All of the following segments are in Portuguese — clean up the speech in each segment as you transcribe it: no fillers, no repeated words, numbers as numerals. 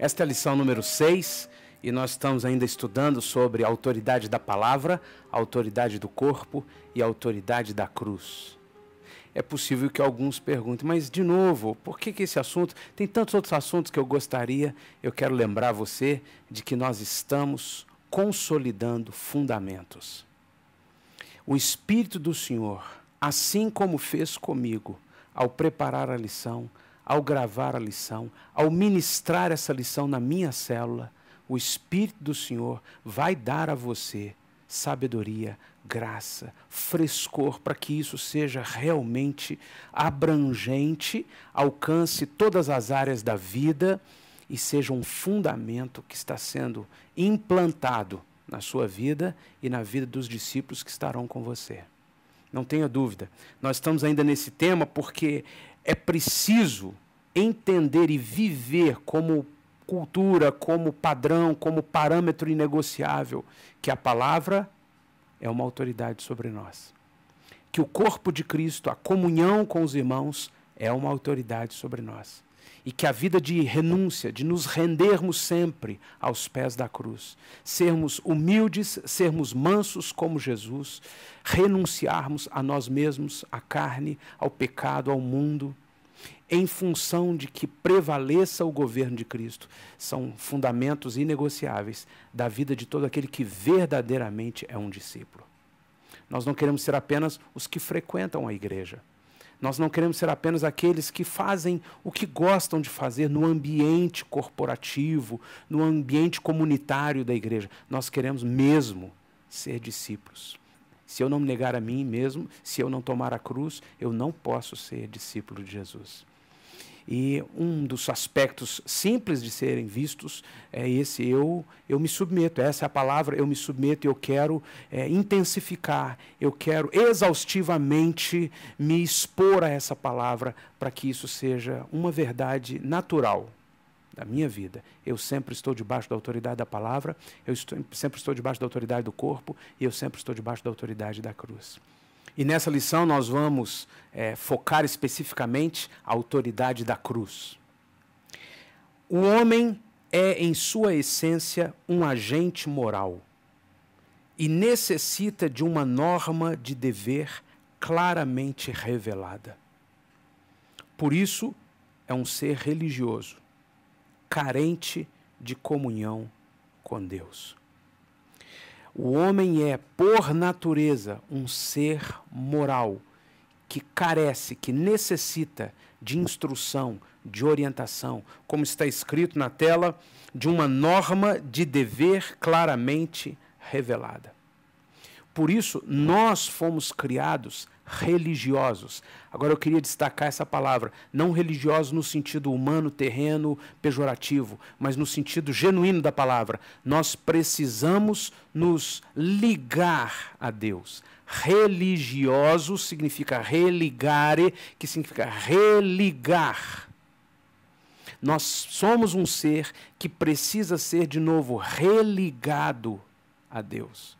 Esta é a lição número 6 e nós estamos ainda estudando sobre a autoridade da palavra, a autoridade do corpo e a autoridade da cruz. É possível que alguns perguntem, mas de novo, por que esse assunto? Tem tantos outros assuntos que eu quero lembrar você de que nós estamos consolidando fundamentos. O Espírito do Senhor, assim como fez comigo, ao preparar a lição, ao gravar a lição, ao ministrar essa lição na minha célula, o Espírito do Senhor vai dar a você sabedoria, graça, frescor, para que isso seja realmente abrangente, alcance todas as áreas da vida e seja um fundamento que está sendo implantado na sua vida e na vida dos discípulos que estarão com você. Não tenha dúvida, nós estamos ainda nesse tema porque é preciso entender e viver como cultura, como padrão, como parâmetro inegociável, que a palavra é uma autoridade sobre nós. Que o corpo de Cristo, a comunhão com os irmãos, é uma autoridade sobre nós. E que a vida de renúncia, de nos rendermos sempre aos pés da cruz, sermos humildes, sermos mansos como Jesus, renunciarmos a nós mesmos, à carne, ao pecado, ao mundo, em função de que prevaleça o governo de Cristo, são fundamentos inegociáveis da vida de todo aquele que verdadeiramente é um discípulo. Nós não queremos ser apenas os que frequentam a igreja. Nós não queremos ser apenas aqueles que fazem o que gostam de fazer no ambiente corporativo, no ambiente comunitário da igreja. Nós queremos mesmo ser discípulos. Se eu não me negar a mim mesmo, se eu não tomar a cruz, eu não posso ser discípulo de Jesus. E um dos aspectos simples de serem vistos é esse, eu me submeto, essa é a palavra, eu me submeto e eu quero intensificar, eu quero exaustivamente me expor a essa palavra para que isso seja uma verdade natural da minha vida. Eu sempre estou debaixo da autoridade da palavra, sempre estou debaixo da autoridade do corpo e eu sempre estou debaixo da autoridade da cruz. E nessa lição nós vamos focar especificamente a autoridade da cruz. O homem é, em sua essência, um agente moral e necessita de uma norma de dever claramente revelada. Por isso, é um ser religioso, carente de comunhão com Deus. O homem é, por natureza, um ser moral que carece, que necessita de instrução, de orientação, como está escrito na tela, de uma norma de dever claramente revelada. Por isso, nós fomos criados religiosos. Agora eu queria destacar essa palavra, não religiosos no sentido humano, terreno, pejorativo, mas no sentido genuíno da palavra. Nós precisamos nos ligar a Deus. Religioso significa religare, que significa religar. Nós somos um ser que precisa ser de novo religado a Deus.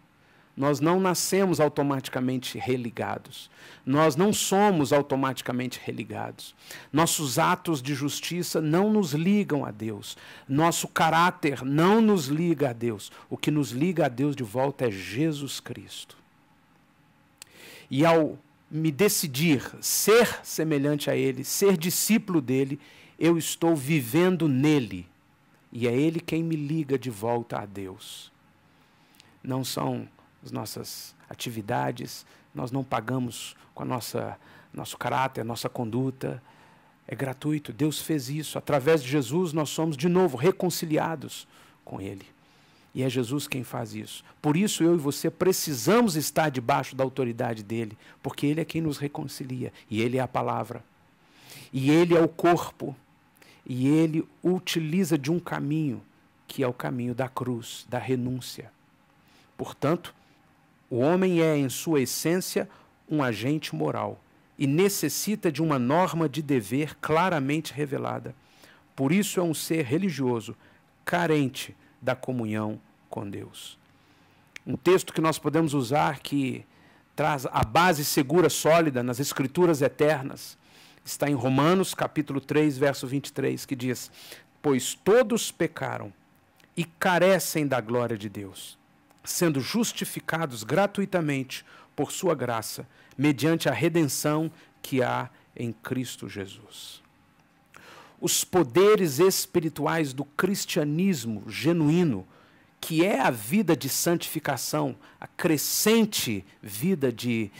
Nós não nascemos automaticamente religados. Nós não somos automaticamente religados. Nossos atos de justiça não nos ligam a Deus. Nosso caráter não nos liga a Deus. O que nos liga a Deus de volta é Jesus Cristo. E ao me decidir ser semelhante a Ele, ser discípulo dEle, eu estou vivendo nele. E é Ele quem me liga de volta a Deus. Não são as nossas atividades, nós não pagamos com a nosso caráter, a nossa conduta, é gratuito, Deus fez isso, através de Jesus nós somos de novo reconciliados com Ele, e é Jesus quem faz isso. Por isso eu e você precisamos estar debaixo da autoridade dEle, porque Ele é quem nos reconcilia, e Ele é a palavra, e Ele é o corpo, e Ele utiliza de um caminho, que é o caminho da cruz, da renúncia. Portanto, o homem é, em sua essência, um agente moral e necessita de uma norma de dever claramente revelada. Por isso é um ser religioso, carente da comunhão com Deus. Um texto que nós podemos usar que traz a base segura, sólida nas Escrituras eternas, está em Romanos, capítulo 3, verso 23, que diz: pois todos pecaram e carecem da glória de Deus, sendo justificados gratuitamente por sua graça, mediante a redenção que há em Cristo Jesus. Os poderes espirituais do cristianismo genuíno, que é a vida de santificação, a crescente vida de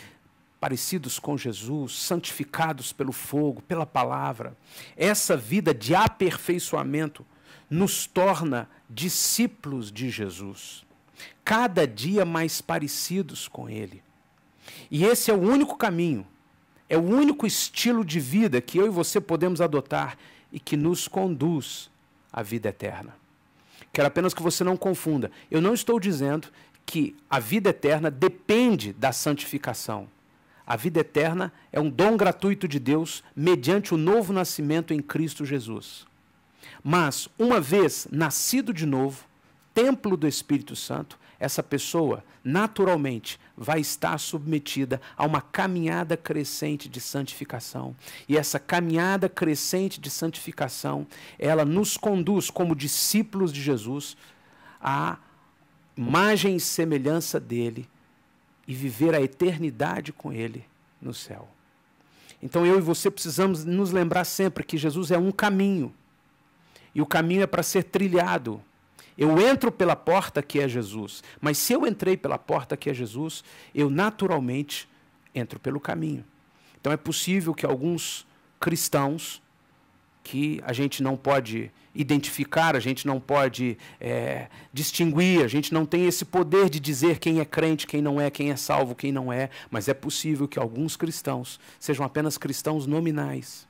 parecidos com Jesus, santificados pelo fogo, pela palavra, essa vida de aperfeiçoamento nos torna discípulos de Jesus, cada dia mais parecidos com Ele. E esse é o único caminho, é o único estilo de vida que eu e você podemos adotar e que nos conduz à vida eterna. Quero apenas que você não confunda. Eu não estou dizendo que a vida eterna depende da santificação. A vida eterna é um dom gratuito de Deus mediante o novo nascimento em Cristo Jesus. Mas, uma vez nascido de novo, templo do Espírito Santo, essa pessoa, naturalmente, vai estar submetida a uma caminhada crescente de santificação. E essa caminhada crescente de santificação, ela nos conduz, como discípulos de Jesus, à imagem e semelhança dele e viver a eternidade com ele no céu. Então eu e você precisamos nos lembrar sempre que Jesus é um caminho. E o caminho é para ser trilhado. Eu entro pela porta que é Jesus, mas se eu entrei pela porta que é Jesus, eu naturalmente entro pelo caminho. Então é possível que alguns cristãos, que a gente não pode identificar, a gente não pode distinguir, a gente não tem esse poder de dizer quem é crente, quem é salvo, quem não é, mas é possível que alguns cristãos sejam apenas cristãos nominais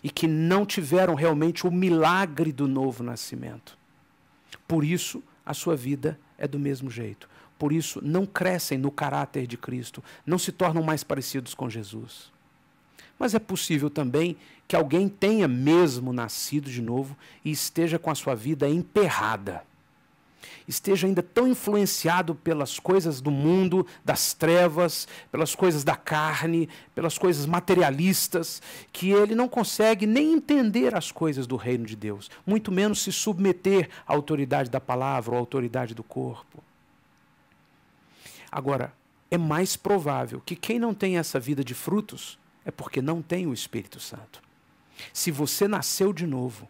e que não tiveram realmente o milagre do novo nascimento. Por isso, a sua vida é do mesmo jeito. Por isso, não crescem no caráter de Cristo, não se tornam mais parecidos com Jesus. Mas é possível também que alguém tenha mesmo nascido de novo e esteja com a sua vida emperrada. Esteja ainda tão influenciado pelas coisas do mundo, das trevas, pelas coisas da carne, pelas coisas materialistas, que ele não consegue nem entender as coisas do reino de Deus, muito menos se submeter à autoridade da palavra ou à autoridade do corpo. Agora, é mais provável que quem não tem essa vida de frutos é porque não tem o Espírito Santo. Se você nasceu de novo,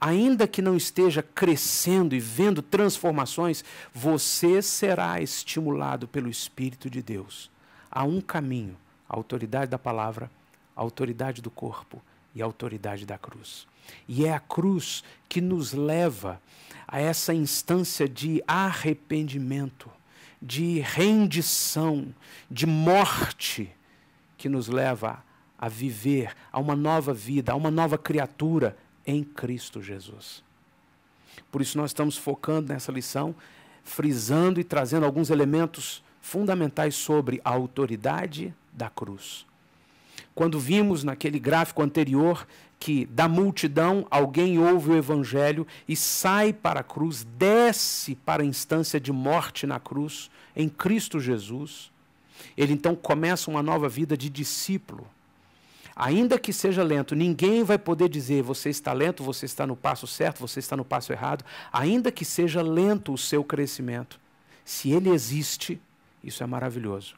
ainda que não esteja crescendo e vendo transformações, você será estimulado pelo Espírito de Deus. Há um caminho, a autoridade da palavra, a autoridade do corpo e a autoridade da cruz. E é a cruz que nos leva a essa instância de arrependimento, de rendição, de morte, que nos leva a viver a uma nova vida, a uma nova criatura em Cristo Jesus. Por isso nós estamos focando nessa lição, frisando e trazendo alguns elementos fundamentais sobre a autoridade da cruz. Quando vimos naquele gráfico anterior que da multidão alguém ouve o evangelho e sai para a cruz, desce para a instância de morte na cruz, em Cristo Jesus, ele então começa uma nova vida de discípulo. Ainda que seja lento, ninguém vai poder dizer você está lento, você está no passo certo, você está no passo errado. Ainda que seja lento o seu crescimento, se ele existe, isso é maravilhoso.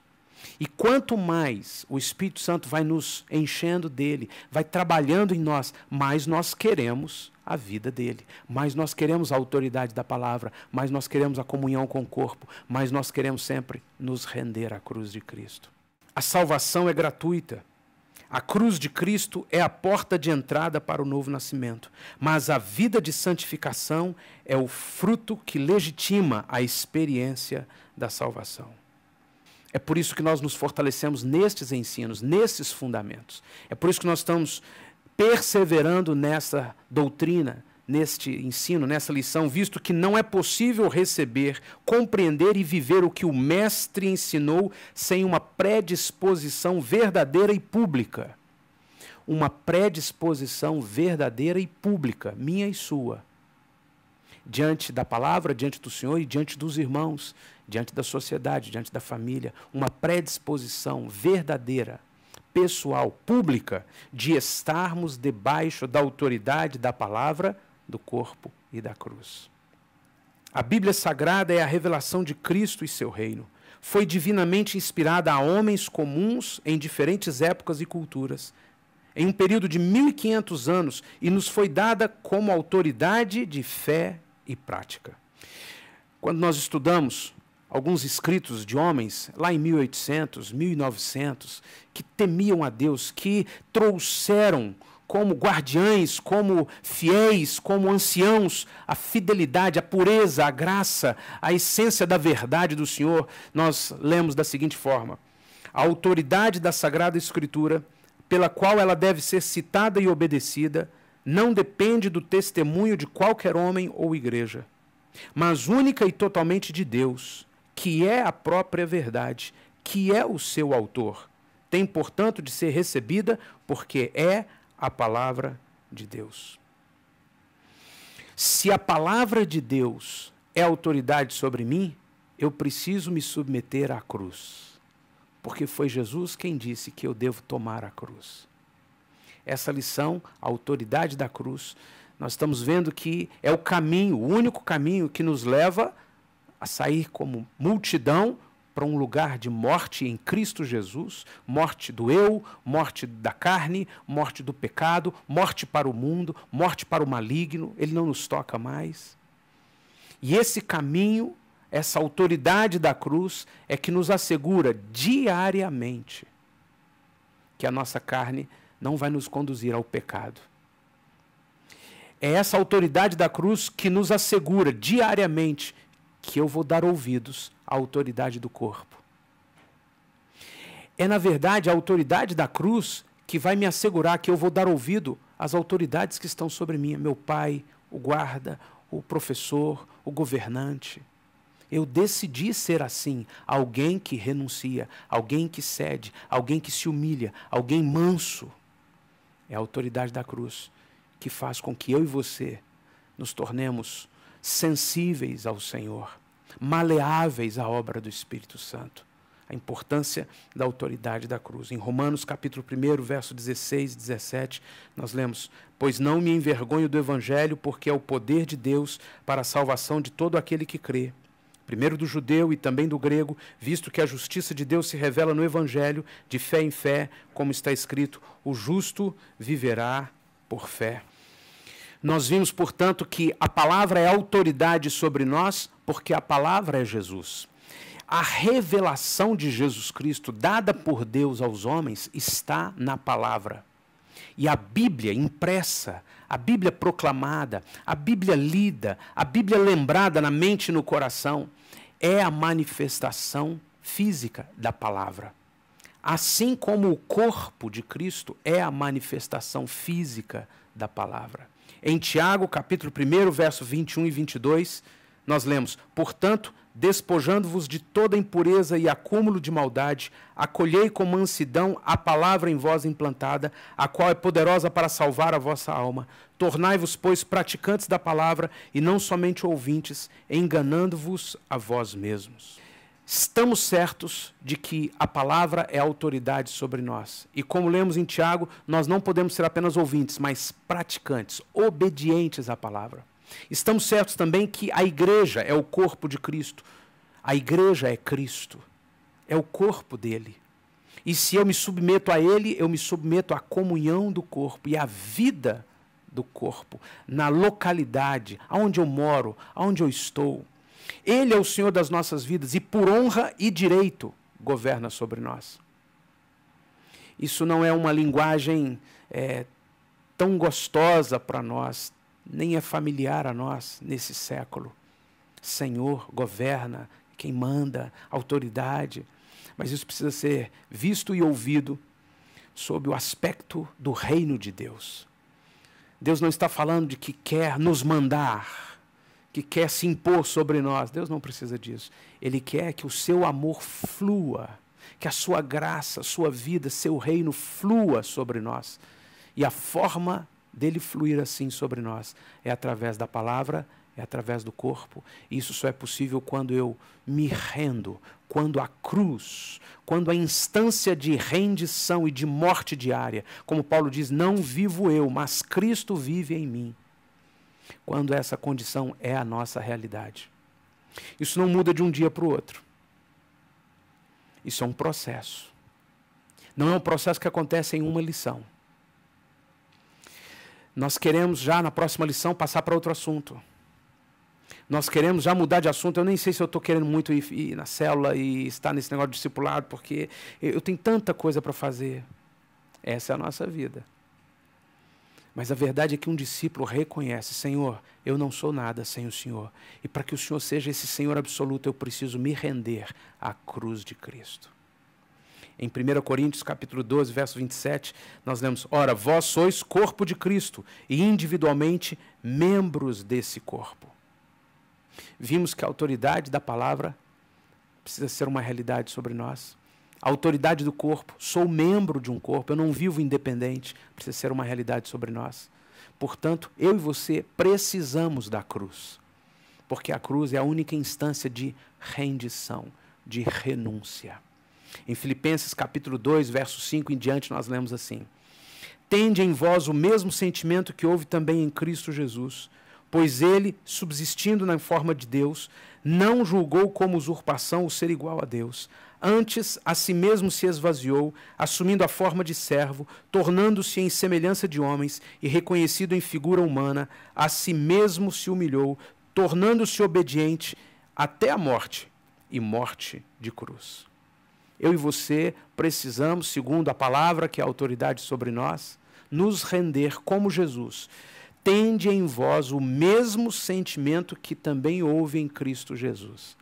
E quanto mais o Espírito Santo vai nos enchendo dele, vai trabalhando em nós, mais nós queremos a vida dele, mais nós queremos a autoridade da palavra, mais nós queremos a comunhão com o corpo, mais nós queremos sempre nos render à cruz de Cristo. A salvação é gratuita. A cruz de Cristo é a porta de entrada para o novo nascimento, mas a vida de santificação é o fruto que legitima a experiência da salvação. É por isso que nós nos fortalecemos nestes ensinos, nesses fundamentos. É por isso que nós estamos perseverando nessa doutrina, neste ensino, nessa lição, visto que não é possível receber, compreender e viver o que o Mestre ensinou sem uma predisposição verdadeira e pública. Uma predisposição verdadeira e pública, minha e sua, diante da palavra, diante do Senhor e diante dos irmãos, diante da sociedade, diante da família. Uma predisposição verdadeira, pessoal, pública, de estarmos debaixo da autoridade da palavra, do corpo e da cruz. A Bíblia Sagrada é a revelação de Cristo e seu reino. Foi divinamente inspirada a homens comuns em diferentes épocas e culturas, em um período de 1500 anos, e nos foi dada como autoridade de fé e prática. Quando nós estudamos alguns escritos de homens, lá em 1800, 1900, que temiam a Deus, que trouxeram como guardiães, como fiéis, como anciãos, a fidelidade, a pureza, a graça, a essência da verdade do Senhor, nós lemos da seguinte forma: a autoridade da Sagrada Escritura, pela qual ela deve ser citada e obedecida, não depende do testemunho de qualquer homem ou igreja, mas única e totalmente de Deus, que é a própria verdade, que é o seu autor. Tem, portanto, de ser recebida porque é a palavra de Deus. Se a palavra de Deus é autoridade sobre mim, eu preciso me submeter à cruz, porque foi Jesus quem disse que eu devo tomar a cruz. Essa lição, a autoridade da cruz, nós estamos vendo que é o caminho, o único caminho que nos leva a sair como multidão para um lugar de morte em Cristo Jesus, morte do eu, morte da carne, morte do pecado, morte para o mundo, morte para o maligno, ele não nos toca mais. E esse caminho, essa autoridade da cruz é que nos assegura diariamente que a nossa carne não vai nos conduzir ao pecado. É essa autoridade da cruz que nos assegura diariamente que eu vou dar ouvidos à autoridade do corpo. É, na verdade, a autoridade da cruz que vai me assegurar que eu vou dar ouvido às autoridades que estão sobre mim, meu pai, o guarda, o professor, o governante. Eu decidi ser assim, alguém que renuncia, alguém que cede, alguém que se humilha, alguém manso. É a autoridade da cruz que faz com que eu e você nos tornemos sensíveis ao Senhor, maleáveis à obra do Espírito Santo. A importância da autoridade da cruz. Em Romanos capítulo 1, verso 16 e 17, nós lemos: pois não me envergonho do Evangelho, porque é o poder de Deus para a salvação de todo aquele que crê, primeiro do judeu e também do grego, visto que a justiça de Deus se revela no Evangelho, de fé em fé, como está escrito: o justo viverá por fé. Nós vimos, portanto, que a palavra é autoridade sobre nós, porque a palavra é Jesus. A revelação de Jesus Cristo, dada por Deus aos homens, está na palavra. E a Bíblia impressa, a Bíblia proclamada, a Bíblia lida, a Bíblia lembrada na mente e no coração, é a manifestação física da palavra. Assim como o corpo de Cristo é a manifestação física da palavra. Em Tiago, capítulo 1, verso 21 e 22, nós lemos: portanto, despojando-vos de toda impureza e acúmulo de maldade, acolhei com mansidão a palavra em vós implantada, a qual é poderosa para salvar a vossa alma. Tornai-vos, pois, praticantes da palavra, e não somente ouvintes, enganando-vos a vós mesmos. Estamos certos de que a palavra é autoridade sobre nós. E como lemos em Tiago, nós não podemos ser apenas ouvintes, mas praticantes, obedientes à palavra. Estamos certos também que a igreja é o corpo de Cristo. A igreja é Cristo, é o corpo dele. E se eu me submeto a ele, eu me submeto à comunhão do corpo e à vida do corpo, na localidade, aonde eu moro, aonde eu estou. Ele é o Senhor das nossas vidas e por honra e direito governa sobre nós. Isso não é uma linguagem tão gostosa para nós, nem é familiar a nós nesse século. Senhor, governa, quem manda, autoridade. Mas isso precisa ser visto e ouvido sob o aspecto do reino de Deus. Deus não está falando de que quer nos mandar, que quer se impor sobre nós. Deus não precisa disso. Ele quer que o seu amor flua, que a sua graça, a sua vida, seu reino flua sobre nós. E a forma dele fluir assim sobre nós é através da palavra, é através do corpo. E isso só é possível quando eu me rendo, quando a cruz, quando a instância de rendição e de morte diária, como Paulo diz, não vivo eu, mas Cristo vive em mim. Quando essa condição é a nossa realidade. Isso não muda de um dia para o outro. Isso é um processo. Não é um processo que acontece em uma lição. Nós queremos já na próxima lição passar para outro assunto. Nós queremos já mudar de assunto. Eu nem sei se eu estou querendo muito ir na célula e estar nesse negócio de discipulado, porque eu tenho tanta coisa para fazer. Essa é a nossa vida. Mas a verdade é que um discípulo reconhece, Senhor, eu não sou nada sem o Senhor. E para que o Senhor seja esse Senhor absoluto, eu preciso me render à cruz de Cristo. Em 1 Coríntios, capítulo 12, verso 27, nós lemos, ora, vós sois corpo de Cristo e individualmente membros desse corpo. Vimos que a autoridade da palavra precisa ser uma realidade sobre nós. A autoridade do corpo, sou membro de um corpo, eu não vivo independente, precisa ser uma realidade sobre nós. Portanto, eu e você precisamos da cruz, porque a cruz é a única instância de rendição, de renúncia. Em Filipenses capítulo 2, verso 5 em diante, nós lemos assim, tende em vós o mesmo sentimento que houve também em Cristo Jesus, pois ele, subsistindo na forma de Deus, não julgou como usurpação o ser igual a Deus. Antes, a si mesmo se esvaziou, assumindo a forma de servo, tornando-se em semelhança de homens e reconhecido em figura humana, a si mesmo se humilhou, tornando-se obediente até a morte, e morte de cruz. Eu e você precisamos, segundo a palavra que é a autoridade sobre nós, nos render como Jesus. Tende em vós o mesmo sentimento que também houve em Cristo Jesus.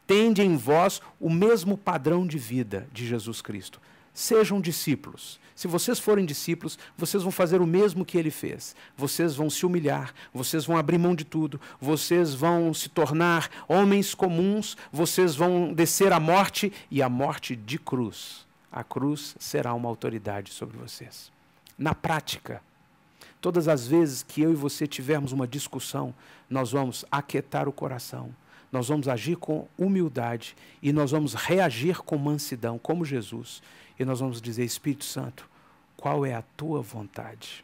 Tende em vós o mesmo padrão de vida de Jesus Cristo. Sejam discípulos. Se vocês forem discípulos, vocês vão fazer o mesmo que ele fez. Vocês vão se humilhar, vocês vão abrir mão de tudo, vocês vão se tornar homens comuns, vocês vão descer à morte e à morte de cruz. A cruz será uma autoridade sobre vocês. Na prática, todas as vezes que eu e você tivermos uma discussão, nós vamos aquietar o coração, nós vamos agir com humildade e nós vamos reagir com mansidão, como Jesus. E nós vamos dizer, Espírito Santo, qual é a tua vontade?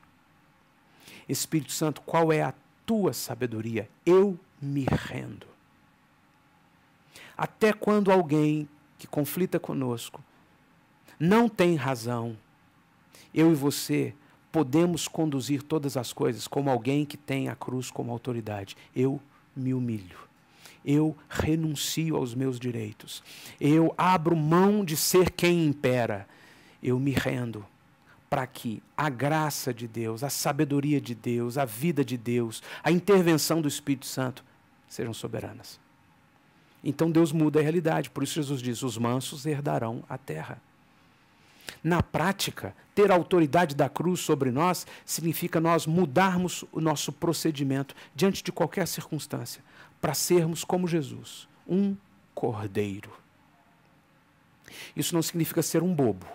Espírito Santo, qual é a tua sabedoria? Eu me rendo. Até quando alguém que conflita conosco não tem razão, eu e você podemos conduzir todas as coisas como alguém que tem a cruz como autoridade. Eu me humilho. Eu renuncio aos meus direitos. Eu abro mão de ser quem impera. Eu me rendo para que a graça de Deus, a sabedoria de Deus, a vida de Deus, a intervenção do Espírito Santo sejam soberanas. Então Deus muda a realidade. Por isso Jesus diz, os mansos herdarão a terra. Na prática, ter a autoridade da cruz sobre nós significa nós mudarmos o nosso procedimento diante de qualquer circunstância, para sermos como Jesus, um cordeiro. Isso não significa ser um bobo.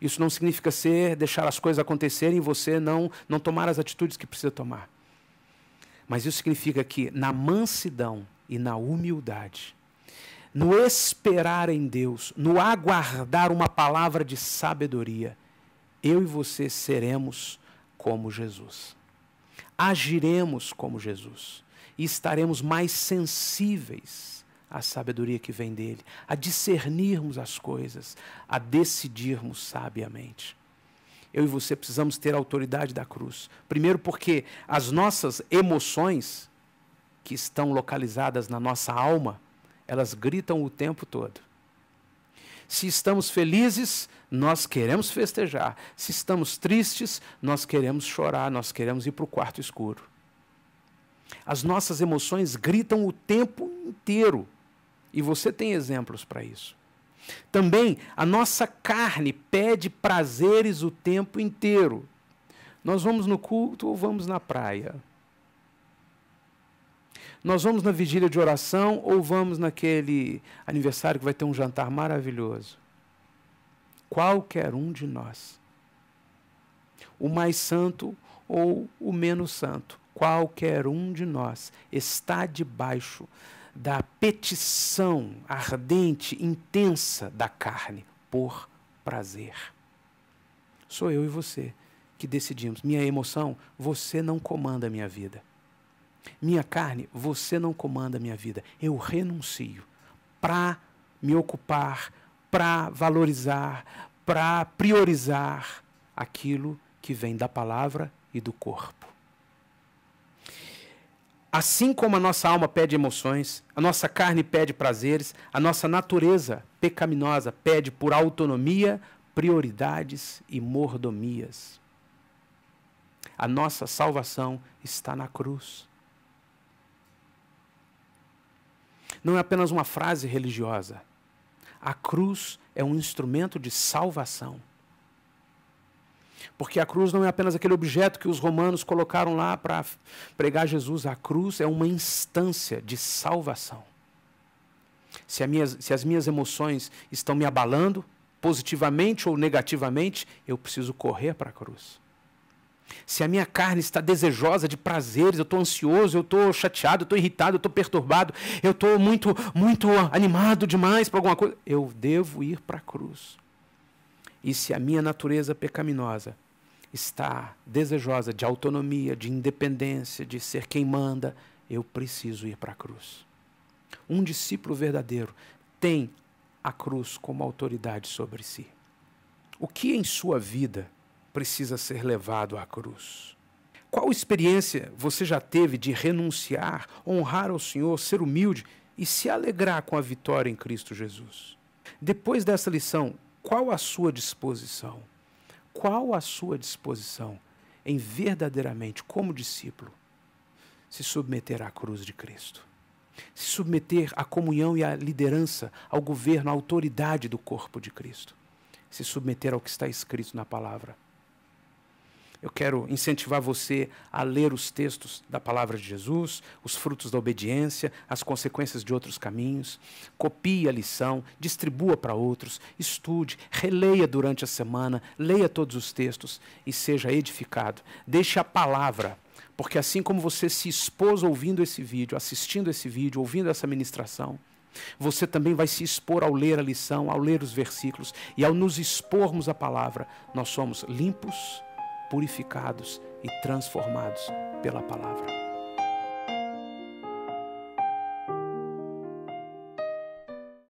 Isso não significa deixar as coisas acontecerem e você não tomar as atitudes que precisa tomar. Mas isso significa que na mansidão e na humildade, no esperar em Deus, no aguardar uma palavra de sabedoria, eu e você seremos como Jesus. Agiremos como Jesus. E estaremos mais sensíveis à sabedoria que vem dele, a discernirmos as coisas, a decidirmos sabiamente. Eu e você precisamos ter a autoridade da cruz. Primeiro porque as nossas emoções, que estão localizadas na nossa alma, elas gritam o tempo todo. Se estamos felizes, nós queremos festejar. Se estamos tristes, nós queremos chorar, nós queremos ir para o quarto escuro. As nossas emoções gritam o tempo inteiro. E você tem exemplos para isso. Também a nossa carne pede prazeres o tempo inteiro. Nós vamos no culto ou vamos na praia? Nós vamos na vigília de oração ou vamos naquele aniversário que vai ter um jantar maravilhoso? Qualquer um de nós. O mais santo ou o menos santo. qualquer um de nós está debaixo da petição ardente, intensa da carne por prazer. Sou eu e você que decidimos. Minha emoção, você não comanda a minha vida. Minha carne, você não comanda a minha vida. Eu renuncio para me ocupar, para valorizar, para priorizar aquilo que vem da palavra e do corpo. Assim como a nossa alma pede emoções, a nossa carne pede prazeres, a nossa natureza pecaminosa pede por autonomia, prioridades e mordomias. A nossa salvação está na cruz. Não é apenas uma frase religiosa. A cruz é um instrumento de salvação. Porque a cruz não é apenas aquele objeto que os romanos colocaram lá para pregar Jesus. A cruz é uma instância de salvação. Se as minhas emoções estão me abalando, positivamente ou negativamente, eu preciso correr para a cruz. Se a minha carne está desejosa de prazeres, eu estou ansioso, eu estou chateado, eu estou irritado, eu estou perturbado, eu estou muito animado demais para alguma coisa, eu devo ir para a cruz. E se a minha natureza pecaminosa está desejosa de autonomia, de independência, de ser quem manda, eu preciso ir para a cruz. Um discípulo verdadeiro tem a cruz como autoridade sobre si. O que em sua vida precisa ser levado à cruz? Qual experiência você já teve de renunciar, honrar ao Senhor, ser humilde e se alegrar com a vitória em Cristo Jesus? Depois dessa lição, qual a sua disposição? Qual a sua disposição em verdadeiramente, como discípulo, se submeter à cruz de Cristo? Se submeter à comunhão e à liderança, ao governo, à autoridade do corpo de Cristo? Se submeter ao que está escrito na palavra? Eu quero incentivar você a ler os textos da palavra de Jesus, os frutos da obediência, as consequências de outros caminhos. Copie a lição, distribua para outros, estude, releia durante a semana, leia todos os textos e seja edificado. Deixe a palavra, porque assim como você se expôs ouvindo esse vídeo, assistindo esse vídeo, ouvindo essa ministração, você também vai se expor ao ler a lição, ao ler os versículos, e ao nos expormos à palavra, nós somos limpos, purificados e transformados pela palavra.